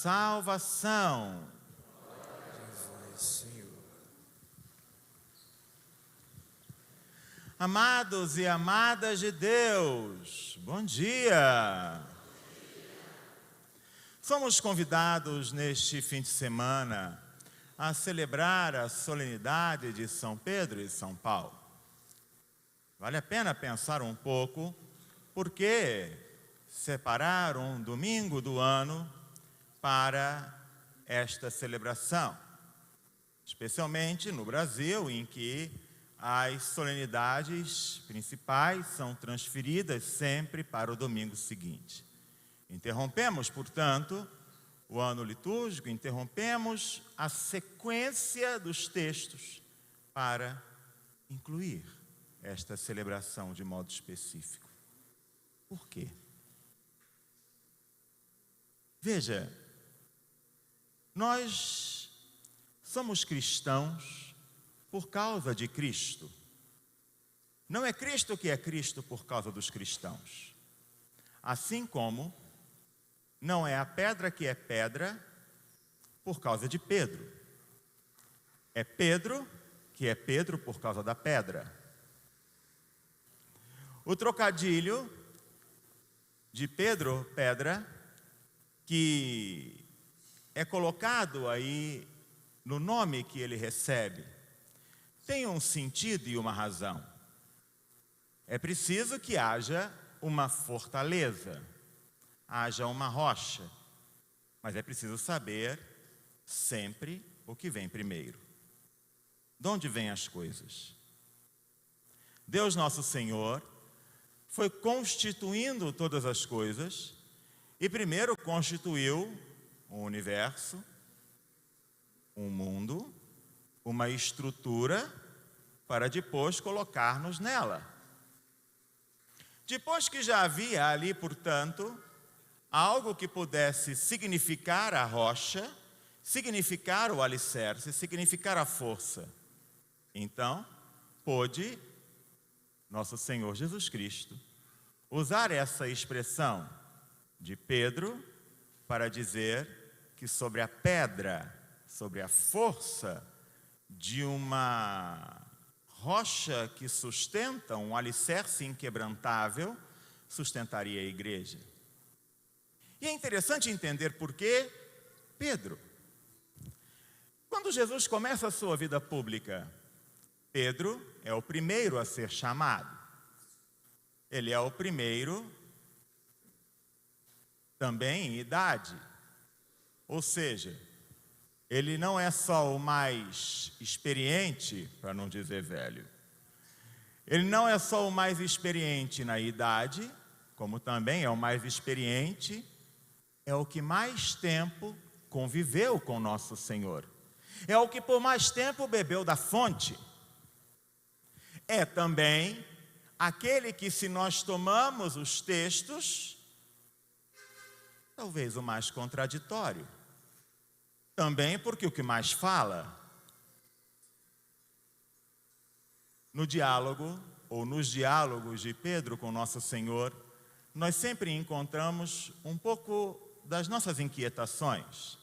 salvação. Senhor. Amados e amadas de Deus, bom dia! Somos convidados neste fim de semana a celebrar a solenidade de São Pedro e São Paulo. Vale a pena pensar um pouco por que separar um domingo do ano para esta celebração, especialmente no Brasil, em que as solenidades principais são transferidas sempre para o domingo seguinte. Interrompemos, portanto, o ano litúrgico, interrompemos a sequência dos textos para incluir esta celebração de modo específico. Por quê? Veja, nós somos cristãos por causa de Cristo. Não é Cristo que é Cristo por causa dos cristãos. Assim como não é a pedra que é pedra por causa de Pedro. É Pedro que é Pedro por causa da pedra. O trocadilho de Pedro, pedra, que é colocado aí no nome que ele recebe, tem um sentido e uma razão. É preciso que haja uma fortaleza, haja uma rocha, mas é preciso saber sempre o que vem primeiro. De onde vêm as coisas? Deus nosso Senhor foi constituindo todas as coisas e primeiro constituiu um universo, um mundo, uma estrutura para depois colocar-nos nela. Depois que já havia ali, portanto, algo que pudesse significar a rocha, significar o alicerce, significar a força, então pôde nosso Senhor Jesus Cristo usar essa expressão de Pedro para dizer que sobre a pedra, sobre a força de uma rocha que sustenta um alicerce inquebrantável, sustentaria a igreja. E é interessante entender por que Pedro. Quando Jesus começa a sua vida pública, Pedro é o primeiro a ser chamado. Ele é o primeiro também em idade. Ou seja, ele não é só o mais experiente, para não dizer velho. Ele não é só o mais experiente na idade, como também é o mais experiente, é o que mais tempo conviveu com nosso Senhor. É o que por mais tempo bebeu da fonte. É também aquele que, se nós tomamos os textos, talvez o mais contraditório. Também porque o que mais fala. No diálogo, ou nos diálogos de Pedro com nosso Senhor, nós sempre encontramos um pouco das nossas inquietações,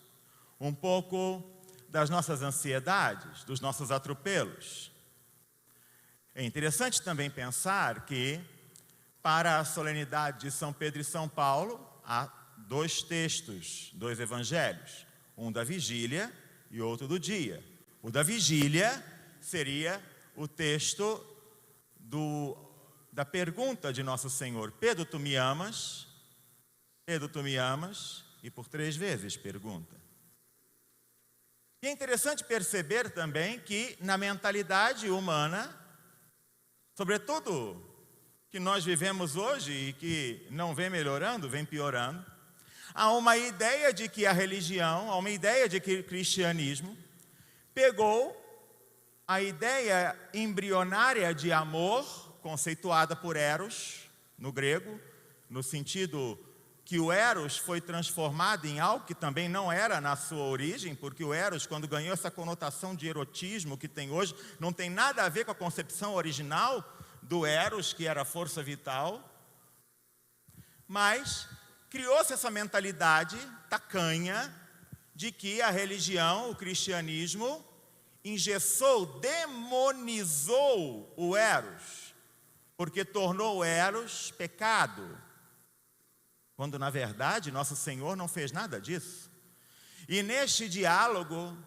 um pouco das nossas ansiedades, dos nossos atropelos. É interessante também pensar que, para a solenidade de São Pedro e São Paulo, há dois textos, dois evangelhos, um da vigília e outro do dia. O da vigília seria o texto da pergunta de nosso Senhor: Pedro, tu me amas? Pedro, tu me amas? E por 3 vezes pergunta. E é interessante perceber também que na mentalidade humana, sobretudo que nós vivemos hoje e que não vem melhorando, vem piorando, há uma ideia de que a religião, há uma ideia de que o cristianismo pegou a ideia embrionária de amor, conceituada por Eros, no grego, no sentido que o Eros foi transformado em algo que também não era na sua origem, porque o Eros, quando ganhou essa conotação de erotismo que tem hoje, não tem nada a ver com a concepção original do Eros, que era a força vital, mas criou-se essa mentalidade tacanha de que a religião, o cristianismo, engessou, demonizou o Eros, porque tornou o Eros pecado, quando na verdade nosso Senhor não fez nada disso. E neste diálogo,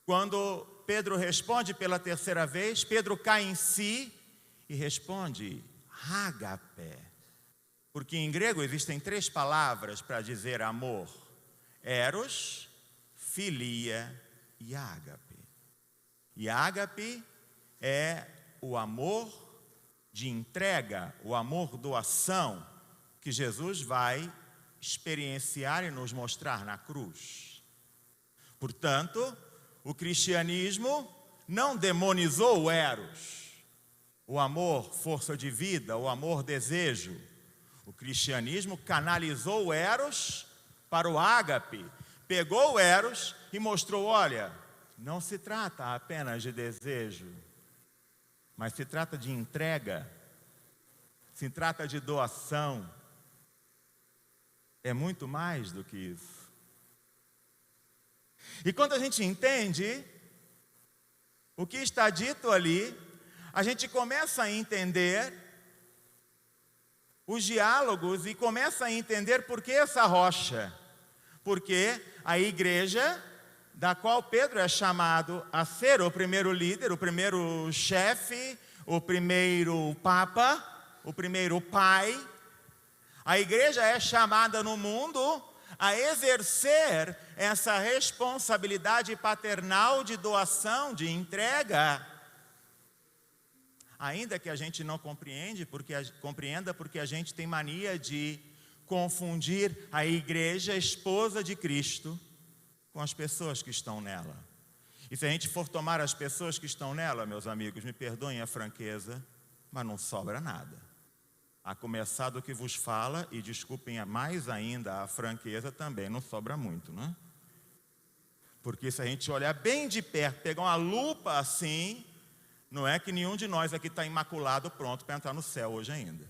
quando Pedro responde pela terceira vez, Pedro cai em si e responde, ágape, porque em grego existem 3 palavras para dizer amor: eros, filia e ágape. E ágape é o amor de entrega, o amor doação, que Jesus vai experienciar e nos mostrar na cruz. Portanto, o cristianismo não demonizou o eros, o amor força de vida, o amor desejo. O cristianismo canalizou o eros para o ágape, pegou o eros e mostrou, olha, não se trata apenas de desejo, mas se trata de entrega, se trata de doação. É muito mais do que isso. E quando a gente entende o que está dito ali, a gente começa a entender os diálogos e começa a entender por que essa rocha. Porque a igreja, da qual Pedro é chamado a ser o primeiro líder, o primeiro chefe, o primeiro papa, o primeiro pai, a igreja é chamada no mundo a exercer essa responsabilidade paternal de doação, de entrega. Ainda que a gente não compreenda porque a gente tem mania de confundir a igreja, esposa de Cristo, com as pessoas que estão nela. E se a gente for tomar as pessoas que estão nela, meus amigos, me perdoem a franqueza, mas não sobra nada. A começar do que vos fala, e desculpem mais ainda a franqueza, também não sobra muito, né? Porque se a gente olhar bem de perto, pegar uma lupa assim, não é que nenhum de nós aqui está imaculado, pronto para entrar no céu hoje ainda.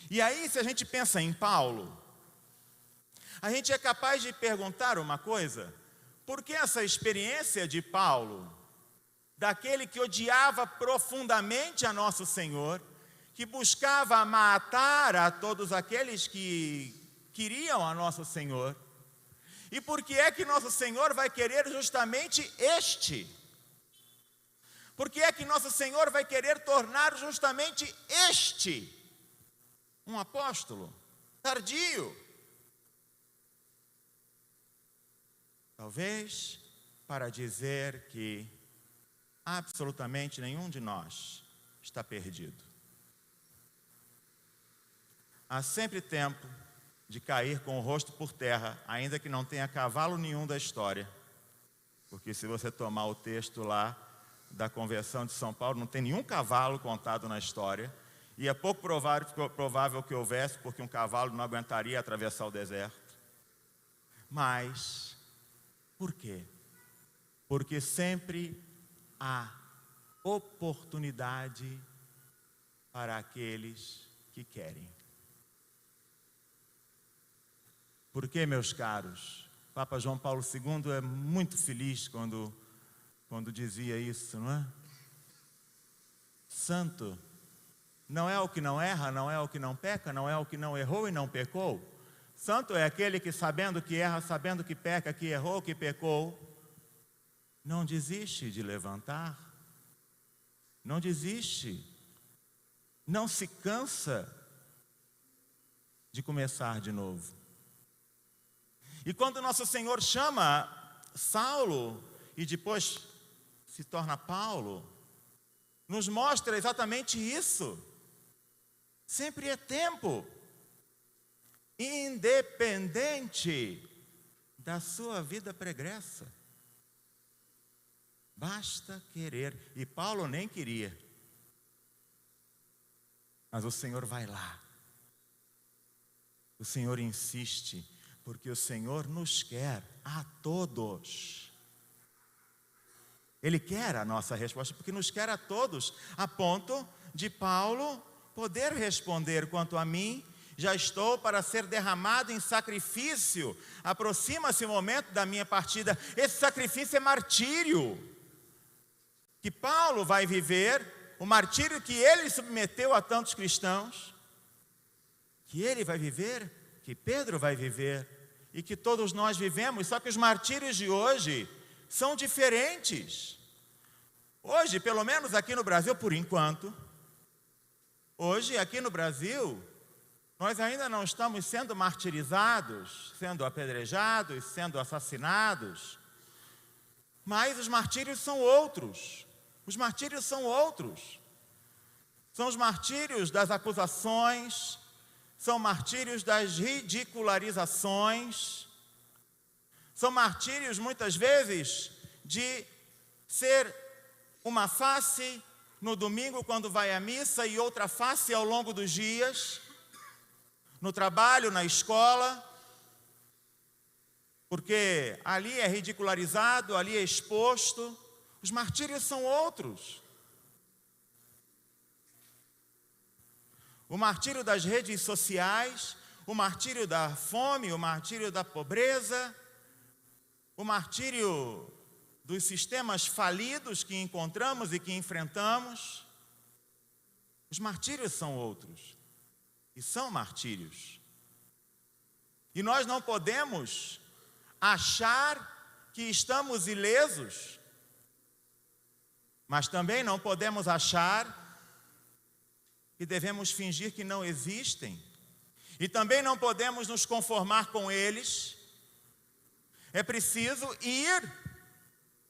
E aí, se a gente pensa em Paulo, a gente é capaz de perguntar uma coisa: por que essa experiência de Paulo, daquele que odiava profundamente a nosso Senhor, que buscava matar a todos aqueles que queriam a nosso Senhor, e por que é que nosso Senhor vai querer justamente este? Por que é que nosso Senhor vai querer tornar justamente este um apóstolo tardio? Talvez para dizer que absolutamente nenhum de nós está perdido. Há sempre tempo de cair com o rosto por terra, ainda que não tenha cavalo nenhum da história. Porque se você tomar o texto lá da conversão de São Paulo, não tem nenhum cavalo contado na história. E é pouco provável que houvesse, porque um cavalo não aguentaria atravessar o deserto. Mas, por quê? Porque sempre há oportunidade para aqueles que querem. Porque, meus caros, Papa João Paulo II é muito feliz quando dizia isso, não é? Santo não é o que não erra, não é o que não peca, não é o que não errou e não pecou. Santo é aquele que, sabendo que erra, sabendo que peca, que errou, que pecou, não desiste de levantar, não desiste, não se cansa de começar de novo. E quando nosso Senhor chama Saulo e depois se torna Paulo, nos mostra exatamente isso. Sempre é tempo, independente da sua vida pregressa. Basta querer. E Paulo nem queria. Mas o Senhor vai lá. O Senhor insiste, porque o Senhor nos quer a todos. Ele quer a nossa resposta, porque nos quer a todos, a ponto de Paulo poder responder: quanto a mim, já estou para ser derramado em sacrifício. Aproxima-se o momento da minha partida. Esse sacrifício é martírio que Paulo vai viver, o martírio que ele submeteu a tantos cristãos, que ele vai viver, que Pedro vai viver e que todos nós vivemos. Só que os martírios de hoje são diferentes. Hoje, pelo menos aqui no Brasil, por enquanto, hoje aqui no Brasil, nós ainda não estamos sendo martirizados, sendo apedrejados, sendo assassinados, mas os martírios são outros. Os martírios são outros. São os martírios das acusações, são martírios das ridicularizações, são martírios muitas vezes de ser uma face no domingo quando vai à missa e outra face ao longo dos dias, no trabalho, na escola, porque ali é ridicularizado, ali é exposto. Os martírios são outros. O martírio das redes sociais, o martírio da fome, o martírio da pobreza, o martírio dos sistemas falidos que encontramos e que enfrentamos. Os martírios são outros. E são martírios. E nós não podemos achar que estamos ilesos, mas também não podemos achar que devemos fingir que não existem. E também não podemos nos conformar com eles. É preciso ir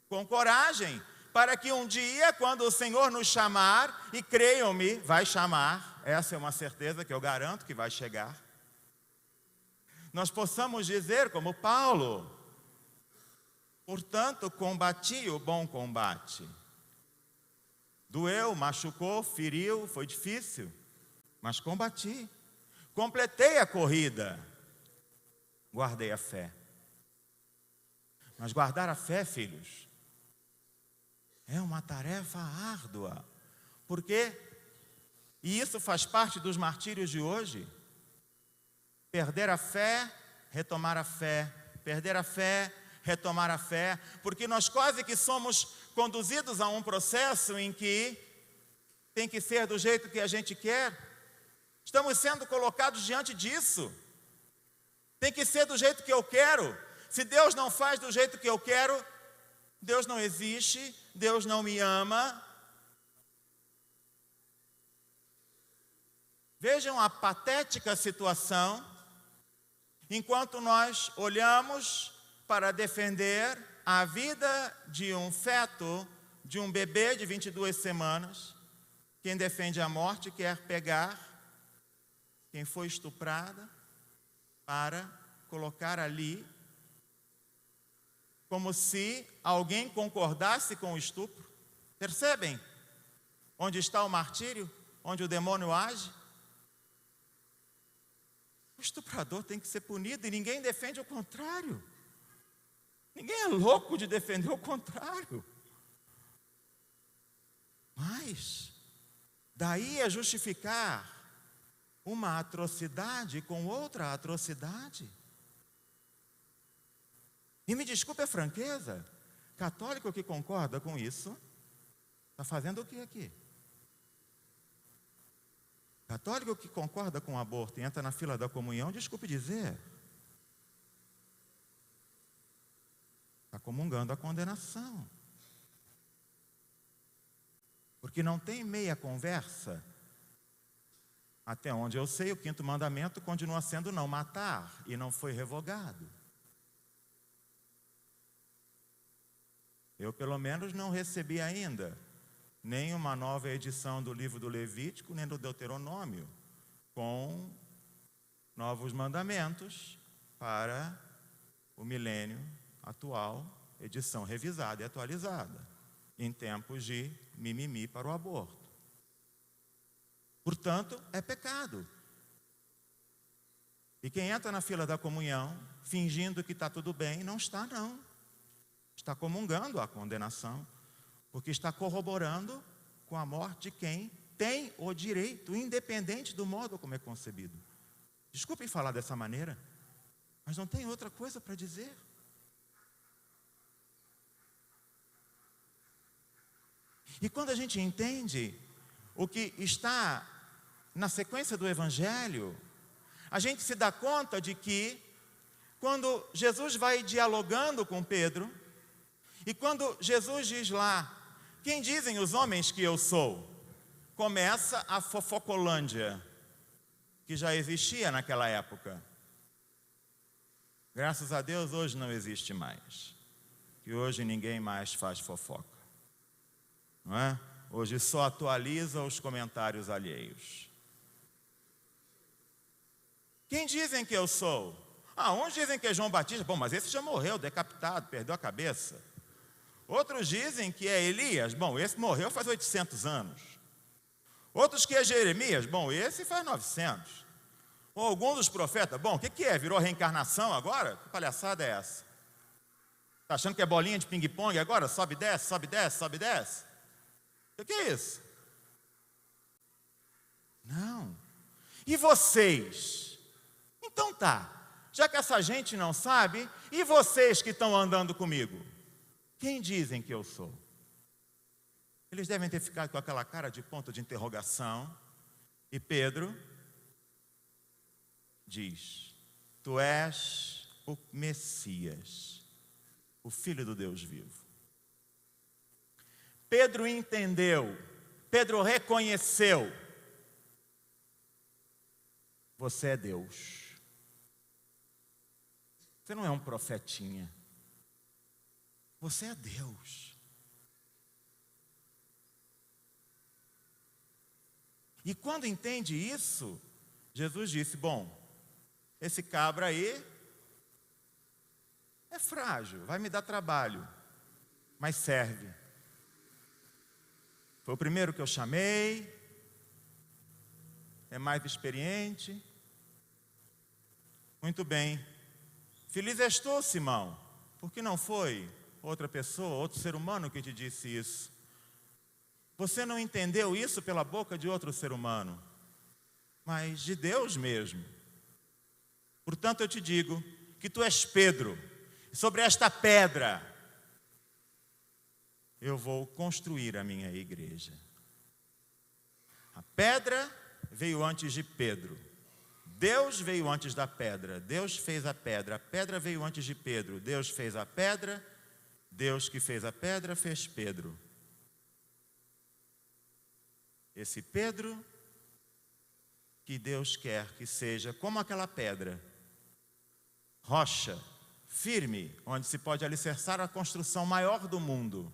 com coragem, para que um dia, quando o Senhor nos chamar, e creiam-me, vai chamar, essa é uma certeza que eu garanto que vai chegar, nós possamos dizer como Paulo: portanto, combati o bom combate. Doeu, machucou, feriu, foi difícil, mas combati. Completei a corrida, guardei a fé. Mas guardar a fé, filhos, é uma tarefa árdua. Por quê? E isso faz parte dos martírios de hoje. Perder a fé, retomar a fé. Perder a fé, retomar a fé. Porque nós quase que somos conduzidos a um processo em que tem que ser do jeito que a gente quer. Estamos sendo colocados diante disso. Tem que ser do jeito que eu quero. Se Deus não faz do jeito que eu quero, Deus não existe, Deus não me ama. Vejam a patética situação, enquanto nós olhamos para defender a vida de um feto, de um bebê de 22 semanas, quem defende a morte quer pegar quem foi estuprada para colocar ali, como se alguém concordasse com o estupro. Percebem onde está o martírio? Onde o demônio age? O estuprador tem que ser punido e ninguém defende o contrário. Ninguém é louco de defender o contrário. Mas daí a justificar uma atrocidade com outra atrocidade. E me desculpe a franqueza, católico que concorda com isso, está fazendo o que aqui? Católico que concorda com o aborto e entra na fila da comunhão, desculpe dizer, está comungando a condenação. Porque não tem meia conversa. Até onde eu sei, o 5º mandamento continua sendo não matar, e não foi revogado. Eu, pelo menos, não recebi ainda nem uma nova edição do livro do Levítico, nem do Deuteronômio, com novos mandamentos para o milênio atual, edição revisada e atualizada, em tempos de mimimi para o aborto. Portanto, é pecado. E quem entra na fila da comunhão, fingindo que está tudo bem, não está não. Está comungando a condenação, porque está corroborando com a morte de quem tem o direito, independente do modo como é concebido. Desculpem falar dessa maneira, mas não tem outra coisa para dizer. E quando a gente entende o que está na sequência do Evangelho, a gente se dá conta de que, quando Jesus vai dialogando com Pedro, e quando Jesus diz lá, quem dizem os homens que eu sou? Começa a fofocolândia, que já existia naquela época. Graças a Deus hoje não existe mais, que hoje ninguém mais faz fofoca, não é? Hoje só atualiza os comentários alheios. Quem dizem que eu sou? Uns dizem que é João Batista. Bom, mas esse já morreu, decapitado, perdeu a cabeça. Outros dizem que é Elias. Bom, esse morreu faz 800 anos. Outros que é Jeremias. Bom, esse faz 900. Ou algum dos profetas. Bom, o que é? Virou reencarnação agora? Que palhaçada é essa? Está achando que é bolinha de ping-pong agora? Sobe e desce, sobe e desce, sobe e desce? O que é isso? Não. E vocês? Então tá. Já que essa gente não sabe, e vocês que estão andando comigo? Quem dizem que eu sou? Eles devem ter ficado com aquela cara de ponto de interrogação. E Pedro diz: tu és o Messias, o Filho do Deus vivo. Pedro entendeu, Pedro reconheceu: você é Deus. Você não é um profetinha. Você é Deus. E quando entende isso, Jesus disse: bom, esse cabra aí é frágil, vai me dar trabalho, mas serve. Foi o primeiro que eu chamei, é mais experiente. Muito bem. Feliz és tu, Simão, porque não foi outra pessoa, outro ser humano que te disse isso. Você não entendeu isso pela boca de outro ser humano, mas de Deus mesmo. Portanto, eu te digo que tu és Pedro, e sobre esta pedra eu vou construir a minha igreja. A pedra veio antes de Pedro. Deus veio antes da pedra, Deus fez a pedra veio antes de Pedro, Deus fez a pedra, Deus que fez a pedra fez Pedro. Esse Pedro que Deus quer que seja como aquela pedra, rocha, firme, onde se pode alicerçar a construção maior do mundo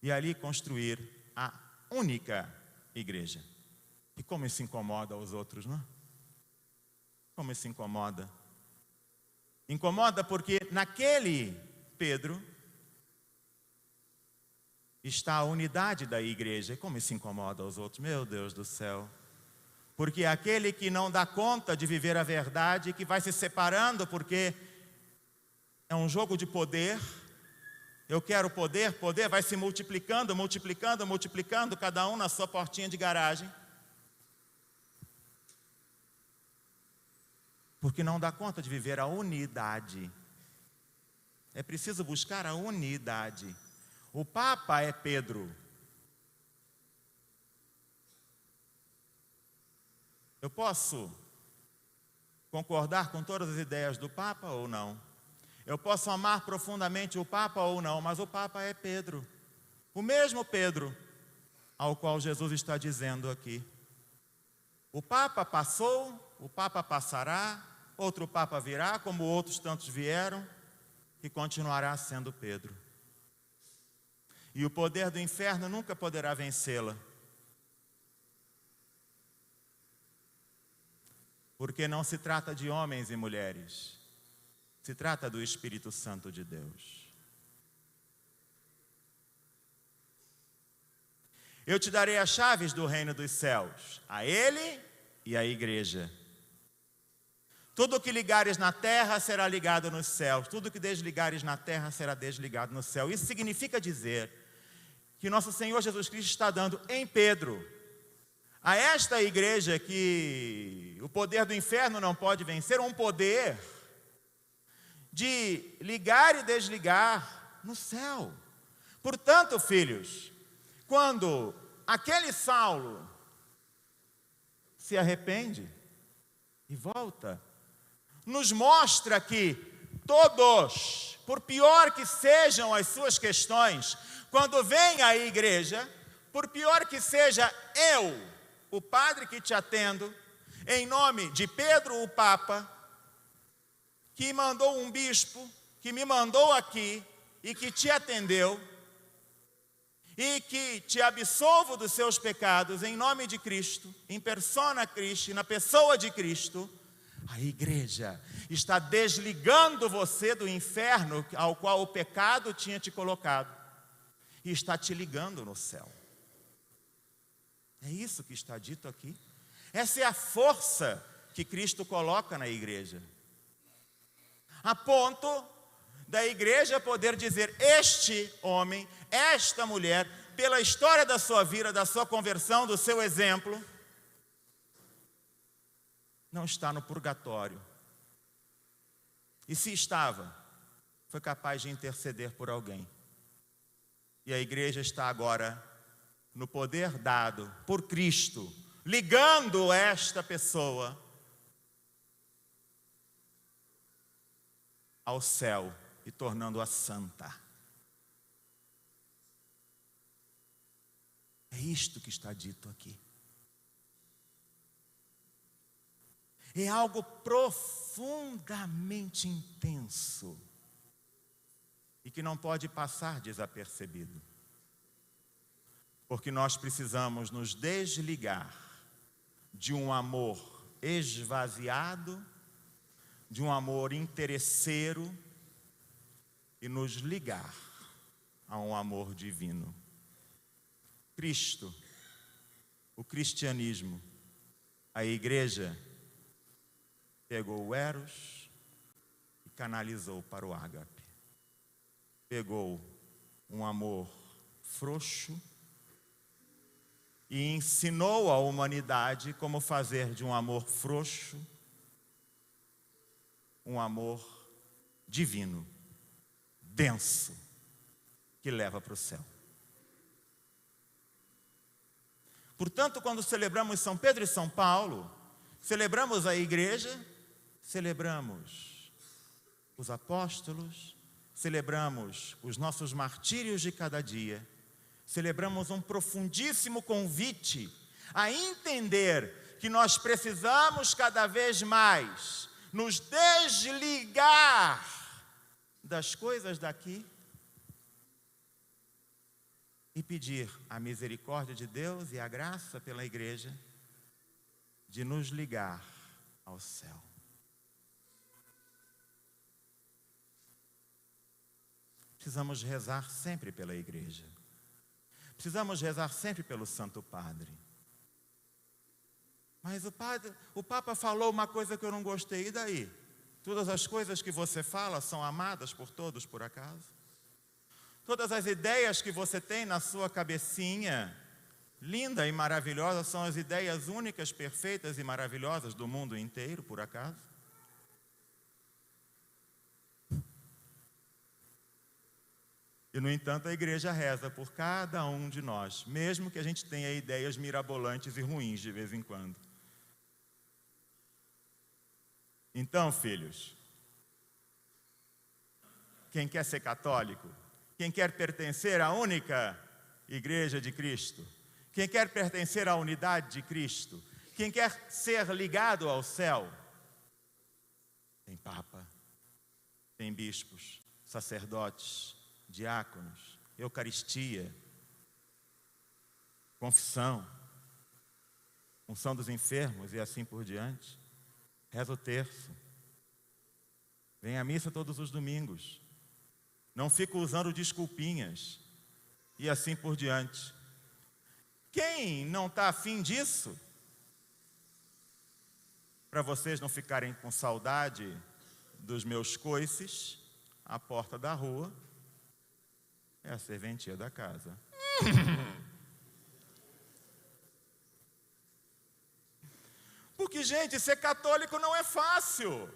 e ali construir a única igreja. E como isso incomoda aos outros, não é? Como isso incomoda? Incomoda porque naquele Pedro está a unidade da igreja. E como isso incomoda aos outros? Meu Deus do céu. Porque aquele que não dá conta de viver a verdade, que vai se separando porque é um jogo de poder. Eu quero poder, poder vai se multiplicando, multiplicando, multiplicando, cada um na sua portinha de garagem. Porque não dá conta de viver a unidade. É preciso buscar a unidade. O Papa é Pedro. Eu posso concordar com todas as ideias do Papa ou não? Eu posso amar profundamente o Papa ou não, mas o Papa é Pedro. O mesmo Pedro ao qual Jesus está dizendo aqui. O Papa passou, o Papa passará, outro Papa virá, como outros tantos vieram, e continuará sendo Pedro. E o poder do inferno nunca poderá vencê-la. Porque não se trata de homens e mulheres, se trata do Espírito Santo de Deus. Eu te darei as chaves do reino dos céus, a Ele e à igreja. Tudo o que ligares na terra será ligado nos céus, tudo o que desligares na terra será desligado no céu. Isso significa dizer que nosso Senhor Jesus Cristo está dando em Pedro a esta igreja que o poder do inferno não pode vencer, um poder de ligar e desligar no céu. Portanto, filhos, quando aquele Saulo se arrepende e volta, nos mostra que todos, por pior que sejam as suas questões, quando vem à igreja, por pior que seja eu, o padre que te atendo, em nome de Pedro, o Papa, que mandou um bispo, que me mandou aqui e que te atendeu, e que te absolvo dos seus pecados em nome de Cristo, em persona Christi, na pessoa de Cristo, a igreja está desligando você do inferno ao qual o pecado tinha te colocado e está te ligando no céu. É isso que está dito aqui. Essa é a força que Cristo coloca na igreja, a ponto da igreja poder dizer: este homem, esta mulher, pela história da sua vida, da sua conversão, do seu exemplo, não está no purgatório. E se estava, foi capaz de interceder por alguém. E a igreja está agora no poder dado por Cristo, ligando esta pessoa ao céu e tornando-a santa. É isto que está dito aqui. É algo profundamente intenso e que não pode passar desapercebido. Porque nós precisamos nos desligar de um amor esvaziado, de um amor interesseiro, e nos ligar a um amor divino. Cristo, o cristianismo, a igreja, pegou o eros e canalizou para o ágape. Pegou um amor frouxo e ensinou à humanidade como fazer de um amor frouxo um amor divino, denso, que leva para o céu. Portanto, quando celebramos São Pedro e São Paulo, celebramos a igreja, celebramos os apóstolos, celebramos os nossos martírios de cada dia, celebramos um profundíssimo convite a entender que nós precisamos cada vez mais nos desligar das coisas daqui e pedir a misericórdia de Deus e a graça pela igreja de nos ligar ao céu. Precisamos rezar sempre pela igreja. Precisamos rezar sempre pelo Santo Padre. Mas o Papa falou uma coisa que eu não gostei, e daí? Todas as coisas que você fala são amadas por todos, por acaso? Todas as ideias que você tem na sua cabecinha, linda e maravilhosa, são as ideias únicas, perfeitas e maravilhosas do mundo inteiro, por acaso? E, no entanto, a igreja reza por cada um de nós, mesmo que a gente tenha ideias mirabolantes e ruins de vez em quando. Então, filhos, quem quer ser católico, quem quer pertencer à única igreja de Cristo, quem quer pertencer à unidade de Cristo, quem quer ser ligado ao céu, tem Papa, tem bispos, sacerdotes, diáconos, Eucaristia, confissão, unção dos enfermos e assim por diante. Reza o terço, vem à missa todos os domingos, não fica usando desculpinhas e assim por diante. Quem não está afim disso, para vocês não ficarem com saudade dos meus coices, a porta da rua é a serventia da casa. Porque, gente, ser católico não é fácil.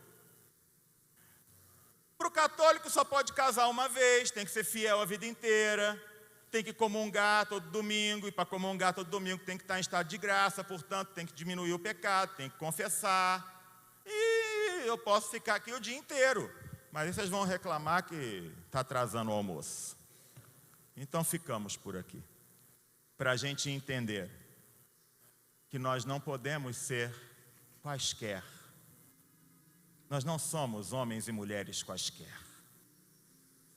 Para o católico só pode casar uma vez, tem que ser fiel a vida inteira, tem que comungar todo domingo, e para comungar todo domingo tem que estar em estado de graça, portanto tem que diminuir o pecado, tem que confessar. E eu posso ficar aqui o dia inteiro, mas aí vocês vão reclamar que está atrasando o almoço. Então ficamos por aqui, para a gente entender que nós não podemos ser quaisquer. Nós não somos homens e mulheres quaisquer.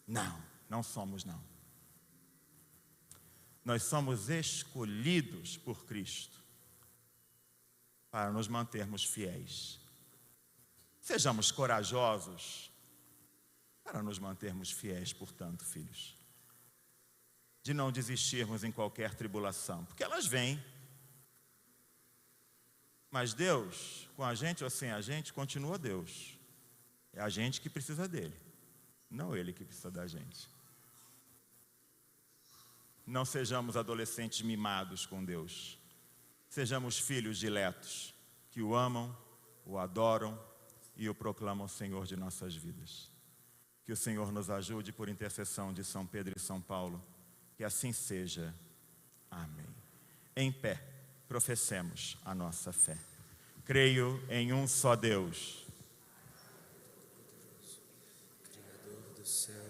Não, não somos não. Nós somos escolhidos por Cristo para nos mantermos fiéis. Sejamos corajosos para nos mantermos fiéis, portanto, filhos. De não desistirmos em qualquer tribulação, porque elas vêm. Mas Deus, com a gente ou sem a gente, continua Deus. É a gente que precisa dele, não ele que precisa da gente. Não sejamos adolescentes mimados com Deus. Sejamos filhos diletos, que o amam, o adoram e o proclamam Senhor de nossas vidas. Que o Senhor nos ajude por intercessão de São Pedro e São Paulo. Que assim seja. Amém. Em pé, professemos a nossa fé. Creio em um só Deus, Criador do céu